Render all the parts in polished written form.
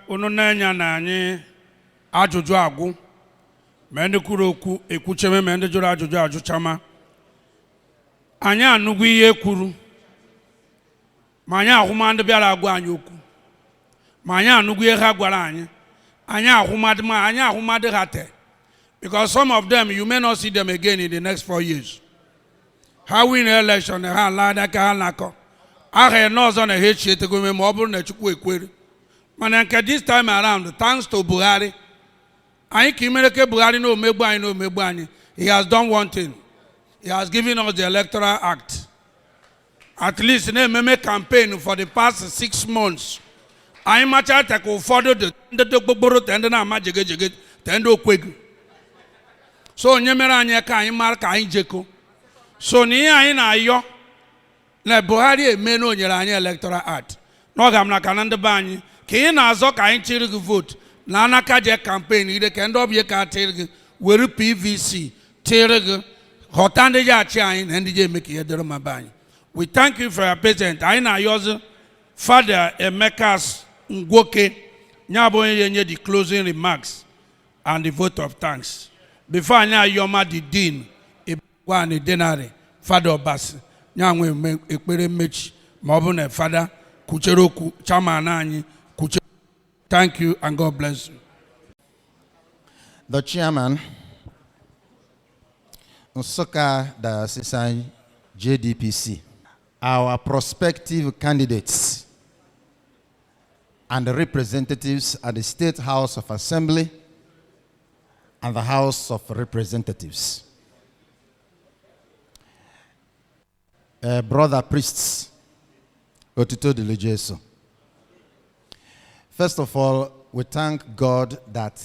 Ununenya na anyị ajụjụ agwụ. Mende kwuru okwu ekwucheme mende jụrụ ajụjụ ajụchama. Anyị anụgwu ihe kwuru. Ma anyị ahụma ndị bịara agwa anyị okwu. Ma anyị anụgwu ihe ha gwara anyị. Anyị ahụmadị ha te. Because some of them, you may not see them again in the next 4 years. How win election, ha lada ka ha nako. Aha no zo na hechi etego me ma oburu na chukwu ekwere. Mana nke this time around, thanks to Buhari, anyị ka imere ke Buhari no omegbu anyị. He has done one thing. He has given us the Electoral Act. At least na ememe campaign for the past 6 months. Anyị macha take ụfọdụ ndị gbogboro te ndị na ama jege te ndị okwegu. So onye mere anyị ka anyị mara ka anyị jeko. So n'ihe anyị na-ayọ na Buhari eme na onyere anyị Electoral Act. N'oge m na ka na ndị be anyị ka ị na-azọ ka anyị chịrị gị vote na anaka je campaign ire ka ndị ọbịa ka tịrị gị were PVC tịrị gị ghọta ndị ji achị anyị na ndị ji eme ka ihe dịrị ma be anyị. We thank you for your patience. Anyị na-ayọzi Father Emeka's Ngwoke nya bụ onye nye the closing remarks and the vote of thanks. Before anyị ayọma the dean Ibwa and Denari Father Obasi nya nwe ekpere mmechi ma ọ bụ na Father kuchere okwu chairman anyị kuchere. Thank you and God bless you. The chairman, Nsukka Diocese JDPC, our prospective candidates and the representatives at the State House of Assembly and the House of Representatives, brother priests, Otito de Lejeso. First of all, we thank God that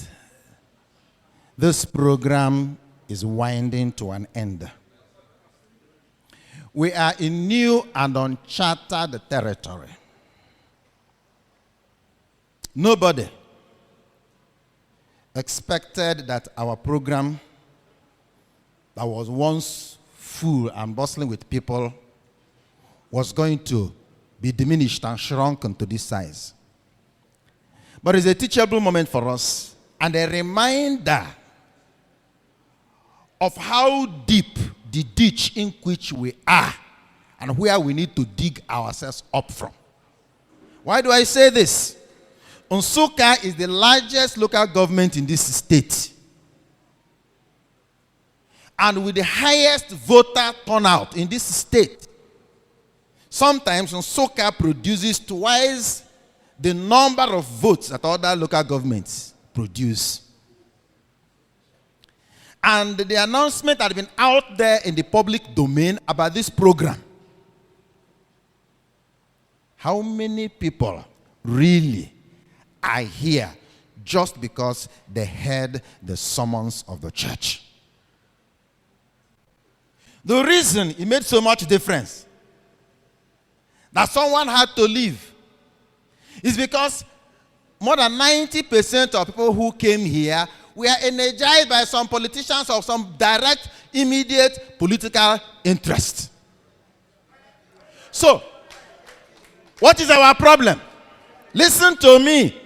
this program is winding to an end. We are in new and uncharted territory. Nobody expected that our program that was once full and bustling with people was going to be diminished and shrunk into this size. But it's a teachable moment for us and a reminder of how deep the ditch in which we are and where we need to dig ourselves up from. Why do I say this? Nsukka is the largest local government in this state, and with the highest voter turnout in this state. Sometimes Nsukka produces twice the number of votes that other local governments produce. And the announcement had been out there in the public domain about this program. How many people really are here just because they heard the summons of the church? The reason it made so much difference that someone had to leave is because more than 90% of people who came here were energized by some politicians of some direct, immediate political interest. So, what is our problem? Listen to me.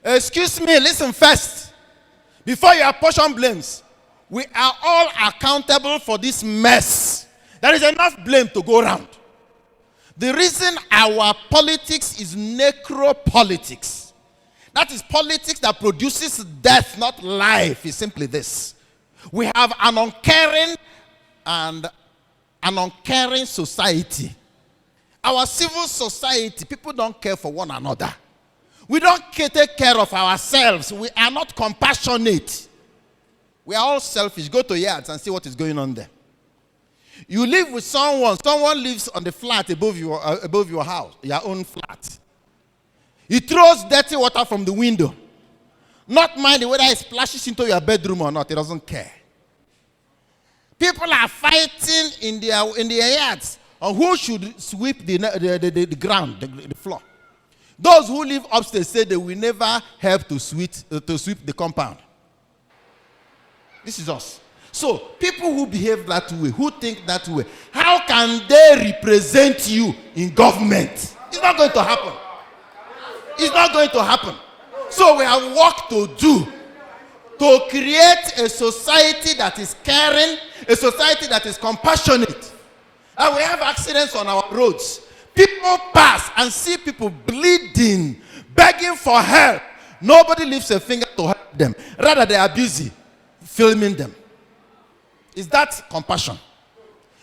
Excuse me, listen first. Before you apportion blames, we are all accountable for this mess. There is enough blame to go around. The reason our politics is necropolitics, that is politics that produces death, not life, is simply this. We have an uncaring society. Our civil society, people don't care for one another. We don't take care of ourselves. We are not compassionate. We are all selfish. Go to yards and see what is going on there. You live with someone lives on the flat above your house, your own flat. He throws dirty water from the window. Not minding whether it splashes into your bedroom or not, he doesn't care. People are fighting in their yards on who should sweep the ground, the floor. Those who live upstairs say they will never help to sweep the compound. This is us. So, people who behave that way, who think that way, how can they represent you in government? It's not going to happen. It's not not going to happen. So we have work to do to create a society that is caring, a society that is compassionate. And we have accidents on our roads. People pass and see people bleeding, begging for help. Nobody lifts a finger to help them. Rather, they are busy filming them. Is that compassion?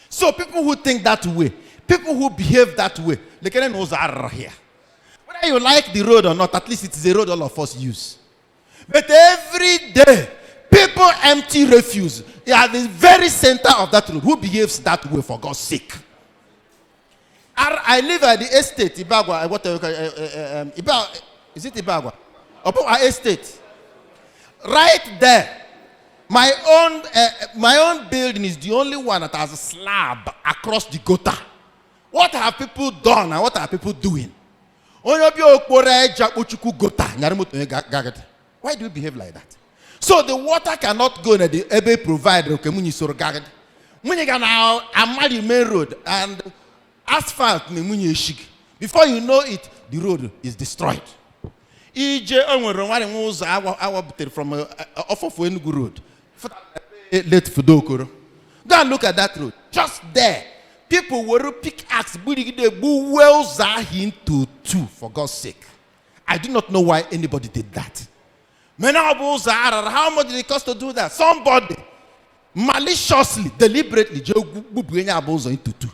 So people who think that way, people who behave that way, they can know here. Whether you like the road or not, at least it is a road all of us use. But every day, people empty refuse. They are the very center of that road. Who behaves that way, for God's sake? I live at the estate, Ibagwa. Is it Ibagwa? Our estate. Right there. My own building is the only one that has a slab across the gutter. What have people done and what are people doing? Why do you behave like that? So the water cannot go in the Ebe provider. When you can now the main road and asphalt, before you know it, the road is destroyed. From off of Enugu Road. Go and look at that road. Just there. People were pickaxe into two, for God's sake. I do not know why anybody did that. How much did it cost to do that? Somebody maliciously, deliberately into two.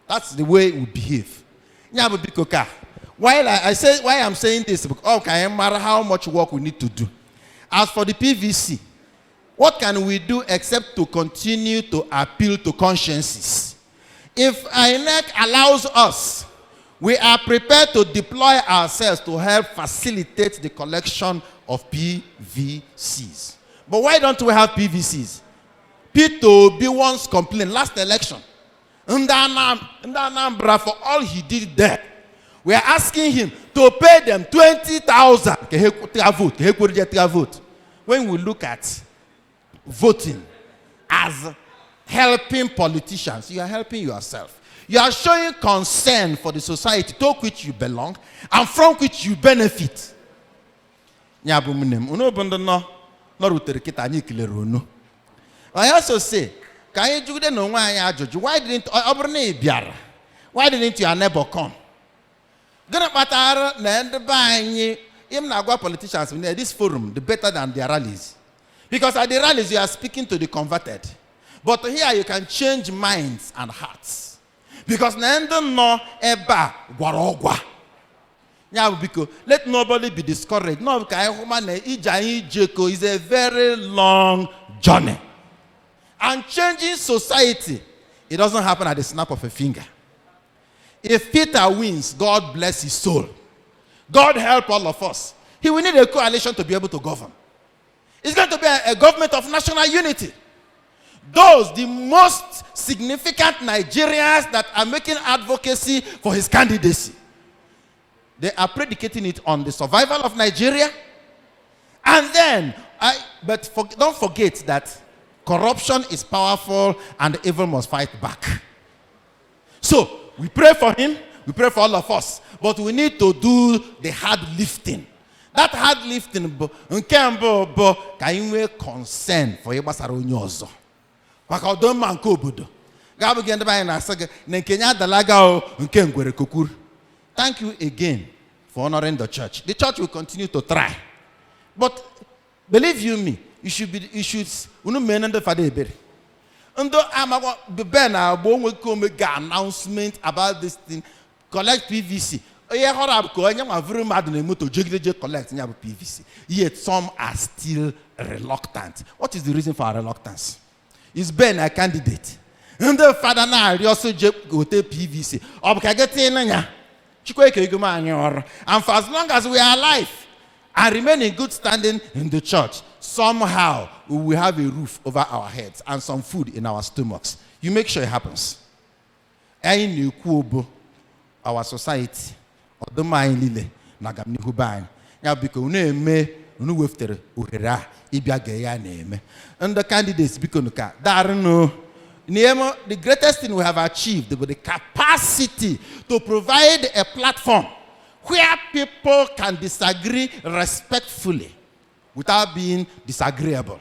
That's the way we behave. Why I'm saying this, okay, no matter how much work we need to do. As for the PVC, what can we do except to continue to appeal to consciences? If INEC allows us, we are prepared to deploy ourselves to help facilitate the collection of PVCs. But why don't we have PVCs? P2B once complained last election. Ndanambra, for all he did there, we are asking him to pay them 20,000. When we look at voting as helping politicians, you are helping yourself. You are showing concern for the society to which you belong and from which you benefit. I also say, why didn't your neighbor come? Politicians in this forum, the better than their rallies. Because at the rallies, you are speaking to the converted. But here you can change minds and hearts. Because let nobody be discouraged. No, is a very long journey. And changing society, it doesn't happen at the snap of a finger. If Peter wins, God bless his soul. God help all of us. He will need a coalition to be able to govern. It's going to be a government of national unity. Those, the most significant Nigerians that are making advocacy for his candidacy, they are predicating it on the survival of Nigeria. And then, don't forget that corruption is powerful and evil must fight back. So, we pray for him, we pray for all of us, but we need to do the hard lifting. That hard lifting, can we concern for Yabasaro. Thank you again for honoring the church. The church will continue to try. But believe you me, you should announcement about this thing. Collect PVC. Yet some are still reluctant. What is the reason for our reluctance? Is Ben a candidate? And the father now also go to PVC. And for as long as we are alive and remain in good standing in the church, somehow we will have a roof over our heads and some food in our stomachs. You make sure it happens. Our society, the mind Nagamni Huban. Now because and the candidates the greatest thing we have achieved with the capacity to provide a platform where people can disagree respectfully without being disagreeable.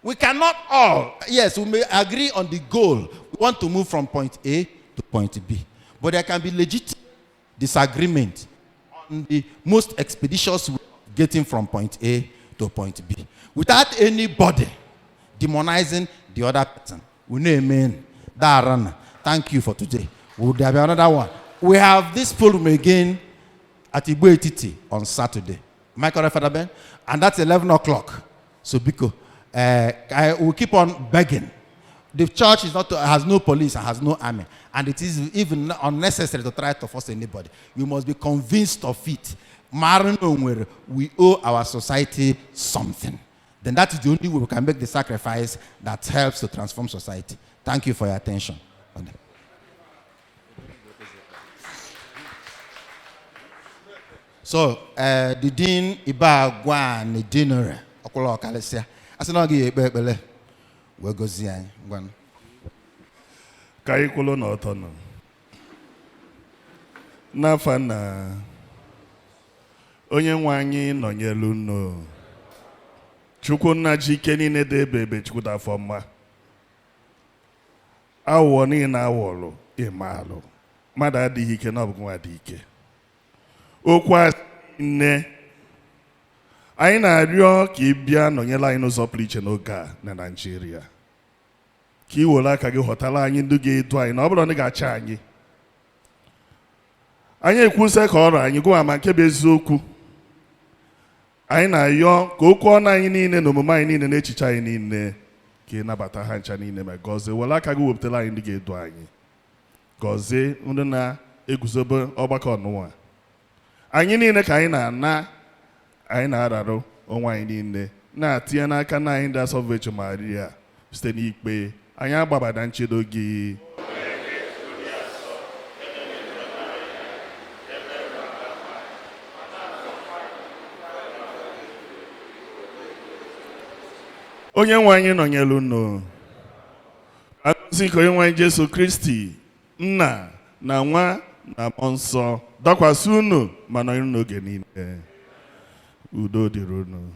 We cannot all, yes, we may agree on the goal. We want to move from point A to point B. But there can be legitimate disagreement on the most expeditious way of getting from point A to point B, without anybody demonizing the other person. We know amen. Thank you for today. Will there be another one? We have this forum again at Igbo Etiti on Saturday. Am I correct, Father Ben? And that's 11 o'clock. So, Biko, I will keep on begging. The church has no police and has no army. And it is even unnecessary to try to force anybody. You must be convinced of it. We owe our society something. Then that is the only way we can make the sacrifice that helps to transform society. Thank you for your attention. So, the Dean Iba Gwan dinner, Okolo Kalesia. As an Ogi Bele, we'll go see one. Kaikolo no tono. Nafana onye nwanyi no nyelu no. Chukwu na jike niile de bebe chukwu da foma. Awo ni na awolo imalo. Mada adịghị ike na ọbụgwa adị ike. Okwa nne anyị na-arịọ ka ị bịa nọnyela anyị n'ụzọ pụrụ iche n'oge a na Naịjirịa. Ka ị were aka gị ghọtara anyị ndị ga-edu anyị na ọ bụrụ na ị ga-achị anyị. Anyị ekwusa ka ọrụ anyị gụwa ma nke bụ eziokwu. Anyị na-arịọ ka okwu ọnụ anyị niile na omume anyị niile na echiche anyị niile ka ị nabata ha ncha niile ma gọzie were aka gị wepụtara anyị ndị ga-edu anyị. Gọzie ndị na-eguzobe ọgbakọ ọnụnwa. Anyị niile ka anyị na-ararụ onwe anyị niile na-atinye n'aka na anyị ndị asọvechi Maria site n'ikpe anyị agbabada nchedo gị. Onye nwe anyị nọnyere unu. Agọzi ka onye nwe anyị Jesu Kristi, Nna na Nwa na Mmụọ Nsọ dakwasị unu ma nọnyere n'oge niile. Udo dịrị unu.